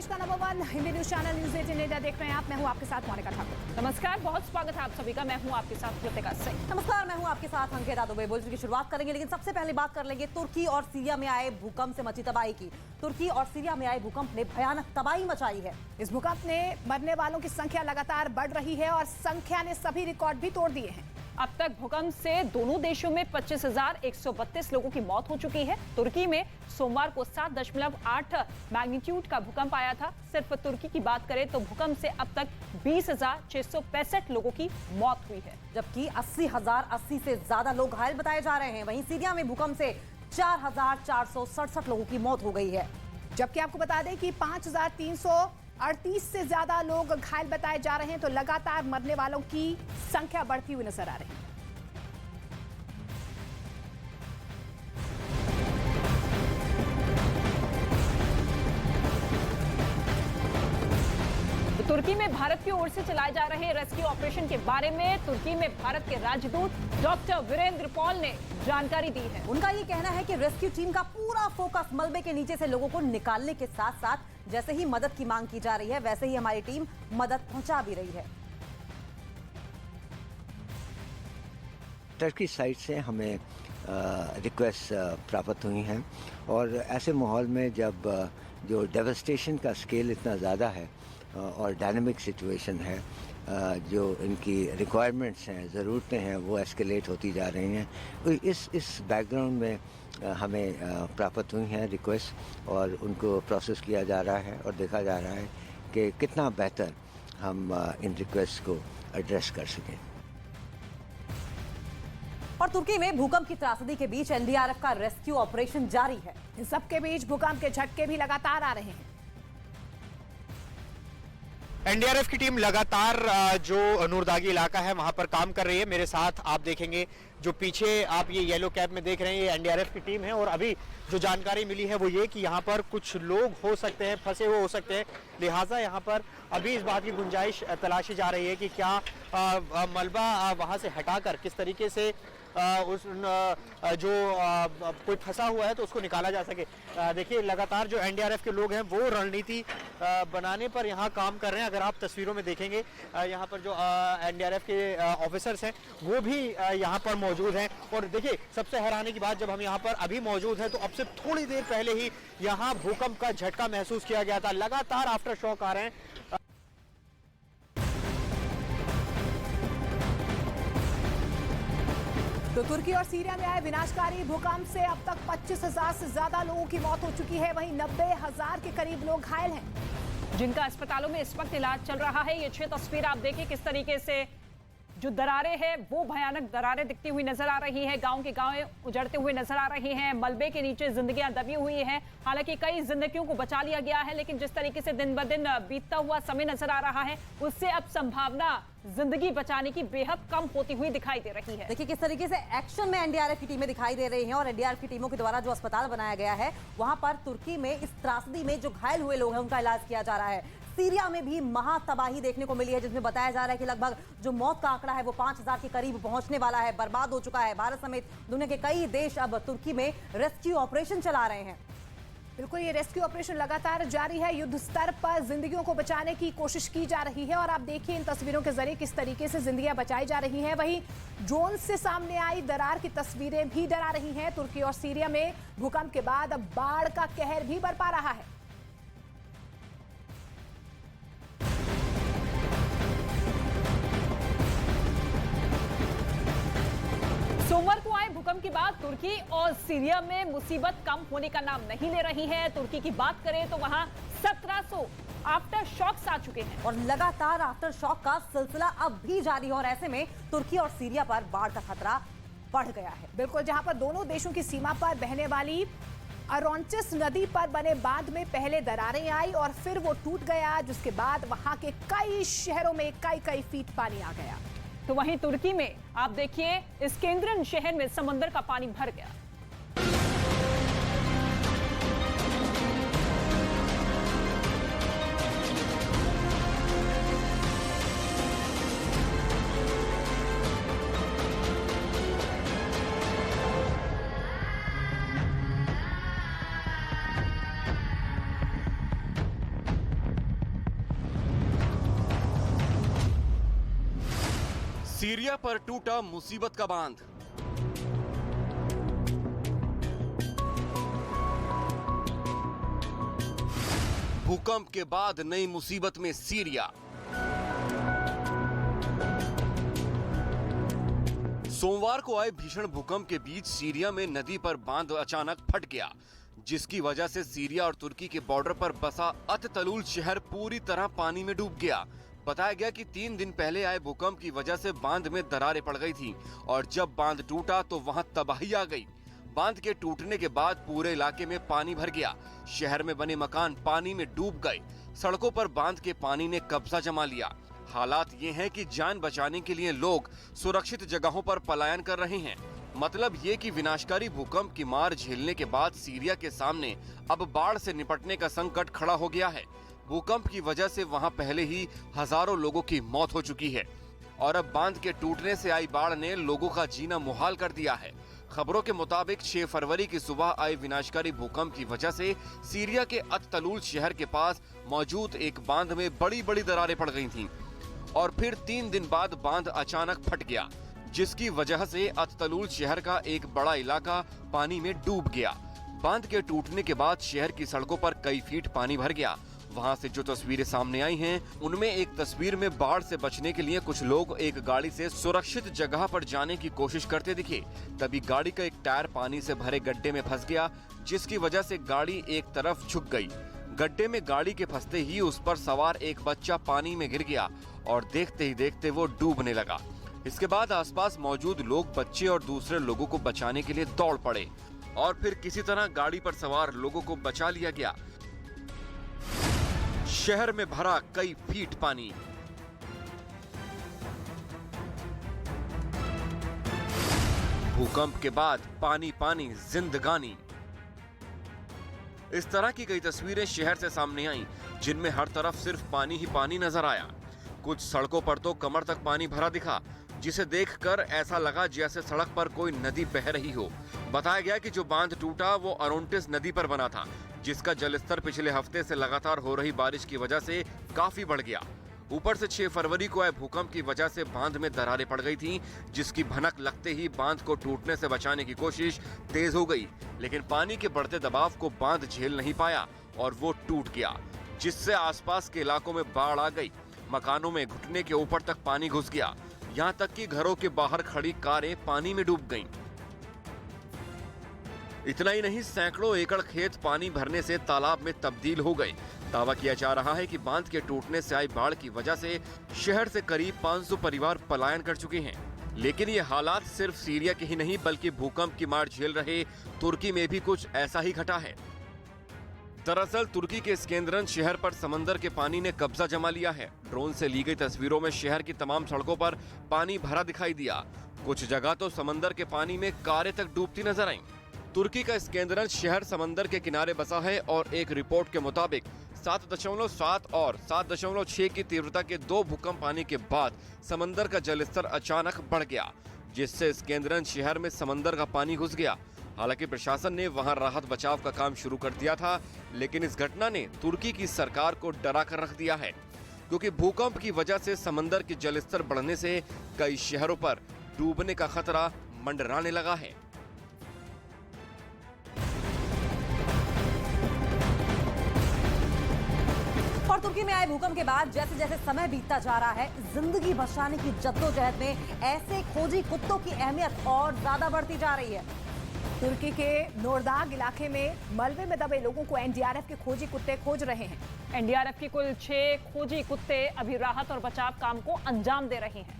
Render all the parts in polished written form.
देश का number 1 Hindi news channel news 18 India देख रहे हैं आप। मैं हूं आपके साथ मोनिका ठाकुर। नमस्कार, बहुत स्वागत है आप सभी का। मैं हूं आपके साथ कृतिका सिंह। नमस्कार, मैं हूं आपके साथ अंकिता दुबे। बुलेटिन की शुरुआत करेंगे, लेकिन सबसे पहले बात कर लेंगे तुर्की और सीरिया में आए भूकंप से मची तबाही की। तुर्की और सीरिया में आए भूकंप ने भयानक तबाही मचाई है। इस भूकंप ने मरने वालों की संख्या लगातार बढ़ रही है और संख्या ने सभी रिकॉर्ड भी तोड़ दिए हैं। अब तक भूकंप से दोनों देशों में 25,132 लोगों की मौत हो चुकी है। तुर्की में सोमवार को 7.8 मैग्नीट्यूड का भूकंप आया था। सिर्फ तुर्की की बात करें तो भूकंप से अब तक 20,665 लोगों की मौत हुई है, जबकि 80,080 से ज्यादा लोग घायल बताए जा रहे हैं। वहीं सीरिया में भूकंप से 4,467 लोगों की मौत हो गई है। जबकि आपको बता दें कि 5,338 से ज्यादा लोग घायल बताए जा रहे हैं। तो लगातार मरने वालों की संख्या बढ़ती हुई नजर आ रही है। तुर्की में भारत की ओर से चलाए जा रहे रेस्क्यू ऑपरेशन के बारे में तुर्की में भारत के राजदूत डॉक्टर वीरेंद्र पॉल ने जानकारी दी है। उनका ये कहना है कि रेस्क्यू टीम का पूरा फोकस मलबे के नीचे से लोगों को निकालने के साथ साथ जैसे ही मदद की मांग की जा रही है वैसे ही हमारी टीम मदद पहुंचा भी रही है। टर्की साइड से हमें रिक्वेस्ट प्राप्त हुई हैं और ऐसे माहौल में जब जो डेवस्टेशन का स्केल इतना ज़्यादा है और डायनामिक सिचुएशन है, जो इनकी रिक्वायरमेंट्स हैं, ज़रूरतें हैं, वो एस्केलेट होती जा रही हैं। तो इस बैकग्राउंड में हमें प्राप्त हुई हैं रिक्वेस्ट और उनको प्रोसेस किया जा रहा है और देखा जा रहा है कि कितना बेहतर हम इन रिक्वेस्ट को एड्रेस कर सकें। और तुर्की में भूकंप की त्रासदी के बीच एनडीआरएफ का रेस्क्यू ऑपरेशन जारी है। इन सबके बीच भूकंप के झटके भी लगातार आ रहे हैं। एनडीआरएफ की टीम लगातार जो नूरदागी इलाका है वहां पर काम कर रही है। मेरे साथ आप देखेंगे जो पीछे आप ये येलो कैप में देख रहे हैं, ये एनडीआरएफ की टीम है। और अभी जो जानकारी मिली है वो ये कि यहाँ पर कुछ लोग हो सकते हैं, फंसे हुए हो सकते हैं, लिहाजा यहाँ पर अभी इस बात की गुंजाइश तलाशी जा रही है कि क्या मलबा वहाँ से हटाकर किस तरीके से कोई फंसा हुआ है तो उसको निकाला जा सके। देखिए लगातार जो एनडीआरएफ के लोग हैं वो रणनीति बनाने पर यहाँ काम कर रहे हैं। अगर आप तस्वीरों में देखेंगे यहाँ पर जो एनडीआरएफ के ऑफिसर्स हैं वो भी यहाँ पर मौजूद हैं। और देखिए सबसे हैरानी की बात, जब हम यहाँ पर अभी मौजूद हैं तो अब से थोड़ी देर पहले ही यहाँ भूकंप का झटका महसूस किया गया था। लगातार आफ्टर शॉक आ रहे हैं। तो तुर्की और सीरिया में आए विनाशकारी भूकंप से अब तक 25,000 से ज्यादा लोगों की मौत हो चुकी है। वहीं 90,000 के करीब लोग घायल हैं, जिनका अस्पतालों में इस वक्त इलाज चल रहा है। ये 6 तस्वीर आप देखिए किस तरीके से जो दरारें हैं वो भयानक दरारें दिखती हुई नजर आ रही है। गांव के गांव उजड़ते हुए नजर आ रहे हैं। मलबे के नीचे जिंदगियां दबी हुई हैं। हालांकि कई जिंदगियों को बचा लिया गया है, लेकिन जिस तरीके से दिन ब दिन बीतता हुआ समय नजर आ रहा है उससे अब संभावना जिंदगी बचाने की बेहद कम होती हुई दिखाई दे रही है। देखिए किस तरीके से एक्शन में एनडीआरएफ की टीमें दिखाई दे रही हैं और एनडीआरएफ की टीमों के द्वारा जो अस्पताल बनाया गया है वहां पर तुर्की में इस त्रासदी में जो घायल हुए लोग हैं उनका इलाज किया जा रहा है। सीरिया में भी महातबाही देखने को मिली है, जिसमें बताया जा रहा है कि लगभग जो मौत का आंकड़ा है वो 5,000 के करीब पहुंचने वाला है, बर्बाद हो चुका है। भारत समेत दुनिया के कई देश अब तुर्की में रेस्क्यू ऑपरेशन चला रहे हैं। बिल्कुल, ये रेस्क्यू ऑपरेशन लगातार जारी है। युद्ध स्तर पर जिंदगियों को बचाने की कोशिश की जा रही है और आप देखिए इन तस्वीरों के जरिए किस तरीके से जिंदगियां बचाई जा रही हैं। वहीं ड्रोन से सामने आई दरार की तस्वीरें भी डरा रही हैं। तुर्की और सीरिया में भूकंप के बाद अब बाढ़ का कहर भी बरपा रहा है। सोमवार को आए भूकंप के बाद तुर्की और सीरिया में मुसीबत कम होने का नाम नहीं ले रही है। तुर्की की बात करें तो वहां 1700 आफ्टर शॉक्स आ चुके हैं और लगातार आफ्टर शॉक का सिलसिला अब भी जारी है। और ऐसे में तुर्की और सीरिया पर बाढ़ का खतरा बढ़ गया है। बिल्कुल, जहां पर दोनों देशों की सीमा पर बहने वाली अरोंचस नदी पर बने बांध में पहले दरारें आई और फिर वो टूट गया, जिसके बाद वहां के कई शहरों में कई फीट पानी आ गया। तो वहीं तुर्की में आप देखिए इस केंद्रन शहर में समंदर का पानी भर गया। सीरिया पर टूटा मुसीबत का बांध। भूकंप के बाद नई मुसीबत में सीरिया। सोमवार को आए भीषण भूकंप के बीच सीरिया में नदी पर बांध अचानक फट गया, जिसकी वजह से सीरिया और तुर्की के बॉर्डर पर बसा अत-तलूल शहर पूरी तरह पानी में डूब गया। बताया गया कि 3 दिन पहले आए भूकंप की वजह से बांध में दरारें पड़ गई थी और जब बांध टूटा तो वहां तबाही आ गई। बांध के टूटने के बाद पूरे इलाके में पानी भर गया। शहर में बने मकान पानी में डूब गए। सड़कों पर बांध के पानी ने कब्जा जमा लिया। हालात ये हैं कि जान बचाने के लिए लोग सुरक्षित जगहों पर पलायन कर रहे हैं। मतलब ये कि विनाशकारी भूकंप की मार झेलने के बाद सीरिया के सामने अब बाढ़ से निपटने का संकट खड़ा हो गया है। भूकंप की वजह से वहां पहले ही हजारों लोगों की मौत हो चुकी है और अब बांध के टूटने से आई बाढ़ ने लोगों का जीना मुहाल कर दिया है। खबरों के मुताबिक 6 फरवरी की सुबह आए विनाशकारी भूकंप की वजह से सीरिया के अत-तलूल शहर के पास मौजूद एक बांध में बड़ी-बड़ी दरारें पड़ गई थीं और फिर 3 दिन बाद बांध अचानक फट गया, जिसकी वजह से अत-तलूल शहर का एक बड़ा इलाका पानी में डूब गया। बांध के टूटने के बाद शहर की सड़कों पर कई फीट पानी भर गया। वहां से जो तस्वीरें सामने आई हैं, उनमें एक तस्वीर में बाढ़ से बचने के लिए कुछ लोग एक गाड़ी से सुरक्षित जगह पर जाने की कोशिश करते दिखे। तभी गाड़ी का एक टायर पानी से भरे गड्ढे में फंस गया, जिसकी वजह से गाड़ी एक तरफ झुक गई। गड्ढे में गाड़ी के फंसते ही उस पर सवार एक बच्चा पानी में गिर गया और देखते ही देखते वो डूबने लगा। इसके बाद आसपास मौजूद लोग बच्चे और दूसरे लोगों को बचाने के लिए दौड़ पड़े और फिर किसी तरह गाड़ी पर सवार लोगों को बचा लिया गया। शहर में भरा कई फीट पानी। भूकंप के बाद पानी पानी जिंदगानी। इस तरह की कई तस्वीरें शहर से सामने आईं, जिनमें हर तरफ सिर्फ पानी ही पानी नजर आया। कुछ सड़कों पर तो कमर तक पानी भरा दिखा, जिसे देखकर ऐसा लगा जैसे सड़क पर कोई नदी बह रही हो। बताया गया कि जो बांध टूटा वो अरोंटिस नदी पर बना था, जिसका जलस्तर पिछले हफ्ते से लगातार हो रही बारिश की वजह से काफी बढ़ गया। ऊपर से 6 फरवरी को आए भूकंप की वजह से बांध में दरारें पड़ गई थीं, जिसकी भनक लगते ही बांध को टूटने से बचाने की कोशिश तेज हो गई। लेकिन पानी के बढ़ते दबाव को बांध झेल नहीं पाया और वो टूट गया, जिससे आसपास के इलाकों में बाढ़ आ गई। मकानों में घुटने के ऊपर तक पानी घुस गया, यहाँ तक कि घरों के बाहर खड़ी कारें पानी में डूब गईं। इतना ही नहीं, सैकड़ों एकड़ खेत पानी भरने से तालाब में तब्दील हो गए। दावा किया जा रहा है कि बांध के टूटने से आई बाढ़ की वजह से शहर से करीब 500 परिवार पलायन कर चुके हैं। लेकिन ये हालात सिर्फ सीरिया के ही नहीं, बल्कि भूकंप की मार झेल रहे तुर्की में भी कुछ ऐसा ही घटा है। दरअसल तुर्की के इस्केंदरन शहर पर समंदर के पानी ने कब्जा जमा लिया है। ड्रोन से ली गई तस्वीरों में शहर की तमाम सड़कों पर पानी भरा दिखाई दिया। कुछ जगह तो समंदर के पानी में कारें तक डूबती नजर आईं। तुर्की का इस्केंदरन शहर समंदर के किनारे बसा है और एक रिपोर्ट के मुताबिक 7.7 और 7.6 की तीव्रता के 2 भूकंप आने के बाद समंदर का जलस्तर अचानक बढ़ गया, जिससे इस्केंदरन शहर में समंदर का पानी घुस गया। हालांकि प्रशासन ने वहां राहत बचाव का काम शुरू कर दिया था, लेकिन इस घटना ने तुर्की की सरकार को डरा कर रख दिया है, क्योंकि भूकंप की वजह से समंदर के जलस्तर बढ़ने से कई शहरों पर डूबने का खतरा मंडराने लगा है। और तुर्की में आए भूकंप के बाद जैसे जैसे समय बीतता जा रहा है, जिंदगी बचाने की जद्दोजहद में ऐसे खोजी कुत्तों की अहमियत और ज्यादा बढ़ती जा रही है। तुर्की के नोरदाग इलाके में मलबे में दबे लोगों को एनडीआरएफ के खोजी कुत्ते खोज रहे हैं। एनडीआरएफ की कुल 6 खोजी कुत्ते अभी राहत और बचाव काम को अंजाम दे रहे हैं।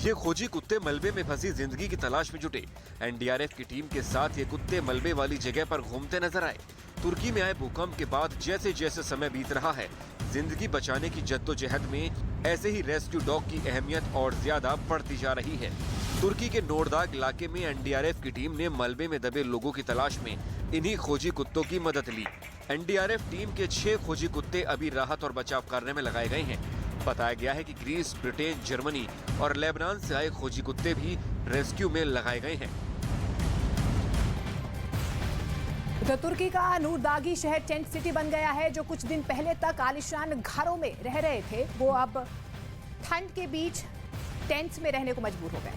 ये खोजी कुत्ते मलबे में फंसी जिंदगी की तलाश में जुटे। एनडीआरएफ की टीम के साथ ये कुत्ते मलबे वाली जगह पर घूमते नजर आए। तुर्की में आए भूकंप के बाद जैसे जैसे समय बीत रहा है, जिंदगी बचाने की जद्दोजहद में ऐसे ही रेस्क्यू डॉग की अहमियत और ज्यादा बढ़ती जा रही है। तुर्की के नोरदाग इलाके में एनडीआरएफ की टीम ने मलबे में दबे लोगों की तलाश में इन्हीं खोजी कुत्तों की मदद ली। एनडीआरएफ टीम के 6 खोजी कुत्ते अभी राहत और बचाव कार्य में लगाए गए हैं। बताया गया है कि ग्रीस, ब्रिटेन, जर्मनी और लेबनान से आए खोजी कुत्ते भी रेस्क्यू में लगाए गए हैं। तो तुर्की का नूरदागी शहर टेंट सिटी बन गया है। जो कुछ दिन पहले तक आलीशान घरों में रह रहे थे, वो अब ठंड के बीच टेंट्स में रहने को मजबूर हो गए।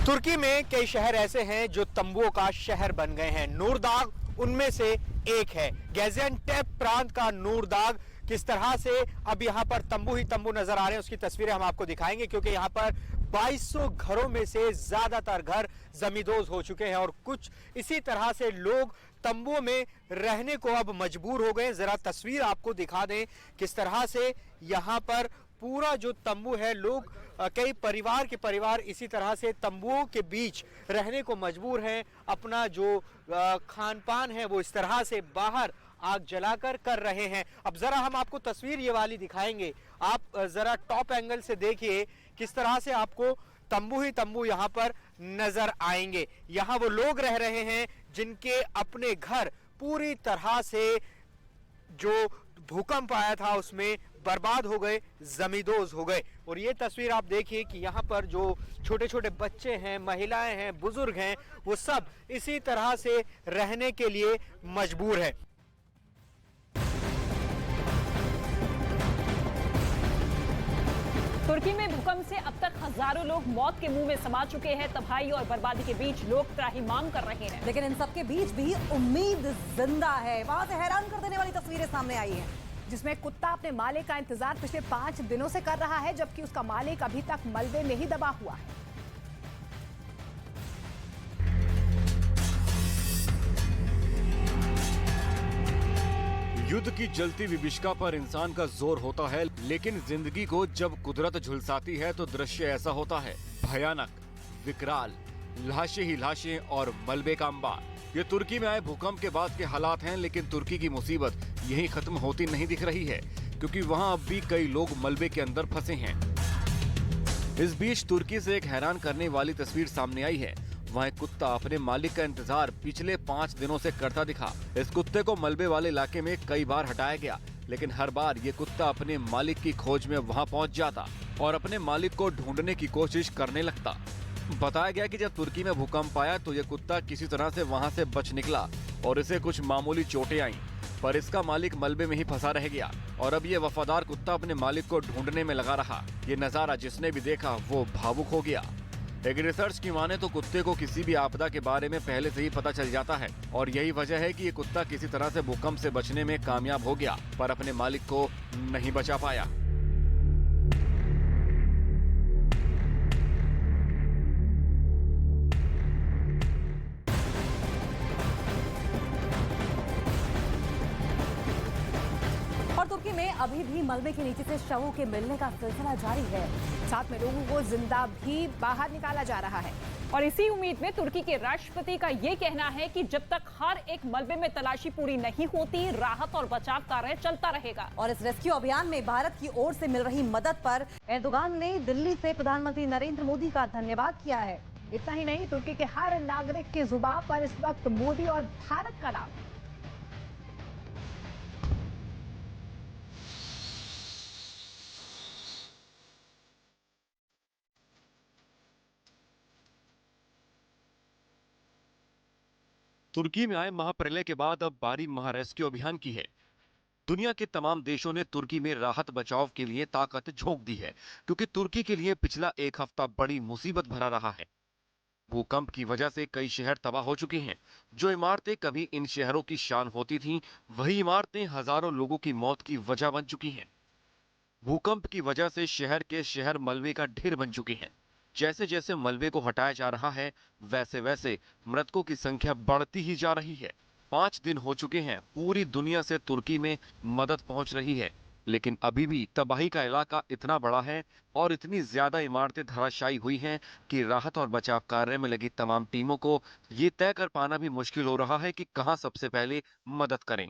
तुर्की में कई शहर ऐसे हैं जो तंबुओं का शहर बन गए हैं। नूरदाग उनमें से एक है। गाजियान्टेप प्रांत का नूरदाग किस तरह से अब यहाँ पर तंबू ही तंबू नजर आ रहे हैं, उसकी तस्वीरें हम आपको दिखाएंगे, क्योंकि यहाँ पर 2200 घरों में से ज्यादातर घर जमींदोज हो चुके हैं और कुछ इसी तरह से लोग तंबुओं में रहने को अब मजबूर हो गए। जरा तस्वीर आपको दिखा दें किस तरह से यहाँ पर पूरा जो तंबू है, लोग कई परिवार इसी तरह से तंबुओं के बीच रहने को मजबूर हैं। अपना जो खान पान है वो इस तरह से बाहर आग जलाकर कर रहे हैं। अब जरा हम आपको तस्वीर ये वाली दिखाएंगे, आप जरा टॉप एंगल से देखिए किस तरह से आपको तंबू ही तंबू यहाँ पर नजर आएंगे। यहाँ वो लोग रह रहे हैं जिनके अपने घर पूरी तरह से जो भूकंप आया था उसमें बर्बाद हो गए, जमींदोज हो गए। और ये तस्वीर आप देखिए कि यहाँ पर जो छोटे छोटे बच्चे हैं, महिलाएं हैं, बुजुर्ग हैं, वो सब इसी तरह से रहने के लिए मजबूर है। तुर्की में भूकंप से अब तक हजारों लोग मौत के मुंह में समा चुके हैं। तबाही और बर्बादी के बीच लोग त्राहिमाम कर रहे हैं, लेकिन इन सबके बीच भी उम्मीद जिंदा है। वहां से हैरान कर देने वाली तस्वीरें सामने आई हैं, जिसमें कुत्ता अपने मालिक का इंतजार पिछले 5 दिनों से कर रहा है, जबकि उसका मालिक अभी तक मलबे में ही दबा हुआ है। युद्ध की जलती विभीषिका पर इंसान का जोर होता है, लेकिन जिंदगी को जब कुदरत झुलसाती है तो दृश्य ऐसा होता है, भयानक, विकराल, लाशें ही लाशें और मलबे का अंबार। ये तुर्की में आए भूकंप के बाद के हालात हैं, लेकिन तुर्की की मुसीबत यहीं खत्म होती नहीं दिख रही है, क्योंकि वहां अब भी कई लोग मलबे के अंदर फंसे हैं। इस बीच तुर्की से एक हैरान करने वाली तस्वीर सामने आई है। वहाँ एक कुत्ता अपने मालिक का इंतजार पिछले 5 दिनों से करता दिखा। इस कुत्ते को मलबे वाले इलाके में कई बार हटाया गया, लेकिन हर बार ये कुत्ता अपने मालिक की खोज में वहाँ पहुँच जाता और अपने मालिक को ढूंढने की कोशिश करने लगता। बताया गया कि जब तुर्की में भूकंप आया तो ये कुत्ता किसी तरह से वहाँ से बच निकला और इसे कुछ मामूली चोटें आईं, पर इसका मालिक मलबे में ही फंसा रह गया और अब ये वफादार कुत्ता अपने मालिक को ढूंढने में लगा रहा। ये नजारा जिसने भी देखा वो भावुक हो गया। एक रिसर्च की माने तो कुत्ते को किसी भी आपदा के बारे में पहले से ही पता चल जाता है और यही वजह है कि ये कुत्ता किसी तरह से भूकंप से बचने में कामयाब हो गया, पर अपने मालिक को नहीं बचा पाया। तुर्की में अभी भी मलबे के नीचे से शवों के मिलने का सिलसिला जारी है। साथ में लोगों को जिंदा भी बाहर निकाला जा रहा है। और इसी उम्मीद में तुर्की के राष्ट्रपति का ये कहना है कि जब तक हर एक मलबे में तलाशी पूरी नहीं होती, राहत और बचाव कार्य चलता रहेगा। और इस रेस्क्यू अभियान में भारत की ओर से मिल रही मदद पर एर्दोगान ने दिल्ली से प्रधानमंत्री नरेंद्र मोदी का धन्यवाद किया है। इतना ही नहीं, तुर्की के हर नागरिक की जुबान पर इस वक्त मोदी और भारत का नाम। तुर्की में आए महाप्रलय के बाद अब बारी महारेस्क्यू अभियान की है। दुनिया के तमाम देशों ने तुर्की में राहत बचाव के लिए ताकत झोंक दी है, क्योंकि तुर्की के लिए पिछला एक हफ्ता बड़ी मुसीबत भरा रहा है। भूकंप की वजह से कई शहर तबाह हो चुके हैं। जो इमारतें कभी इन शहरों की शान होती थीं, वही इमारतें हजारों लोगों की मौत की वजह बन चुकी हैं। भूकंप की वजह से शहर के शहर मलबे का ढेर बन चुके हैं। जैसे जैसे मलबे को हटाया जा रहा है, वैसे वैसे मृतकों की संख्या बढ़ती ही जा रही है। 5 दिन हो चुके हैं, पूरी दुनिया से तुर्की में मदद पहुंच रही है, लेकिन अभी भी तबाही का इलाका इतना बड़ा है और इतनी ज्यादा इमारतें धराशायी हुई हैं कि राहत और बचाव कार्य में लगी तमाम टीमों को ये तय कर पाना भी मुश्किल हो रहा है कि कहां सबसे पहले मदद करें।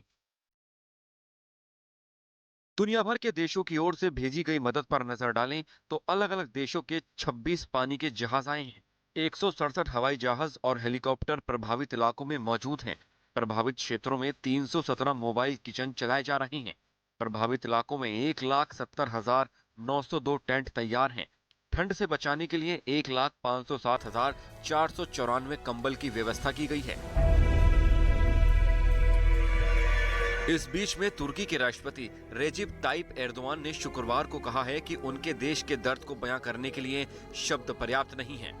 दुनिया भर के देशों की ओर से भेजी गई मदद पर नजर डालें तो अलग अलग देशों के 26 पानी के जहाज आए हैं। 167 हवाई जहाज और हेलीकॉप्टर प्रभावित इलाकों में मौजूद हैं। प्रभावित क्षेत्रों में 317 मोबाइल किचन चलाए जा रहे हैं। प्रभावित इलाकों में 1,70,902 टेंट तैयार हैं। ठंड से बचाने के लिए 1,507,494 कंबल की व्यवस्था की गई है। इस बीच में तुर्की के राष्ट्रपति रेजिप ताइप एर्दोआन ने शुक्रवार को कहा है कि उनके देश के दर्द को बयां करने के लिए शब्द पर्याप्त नहीं हैं।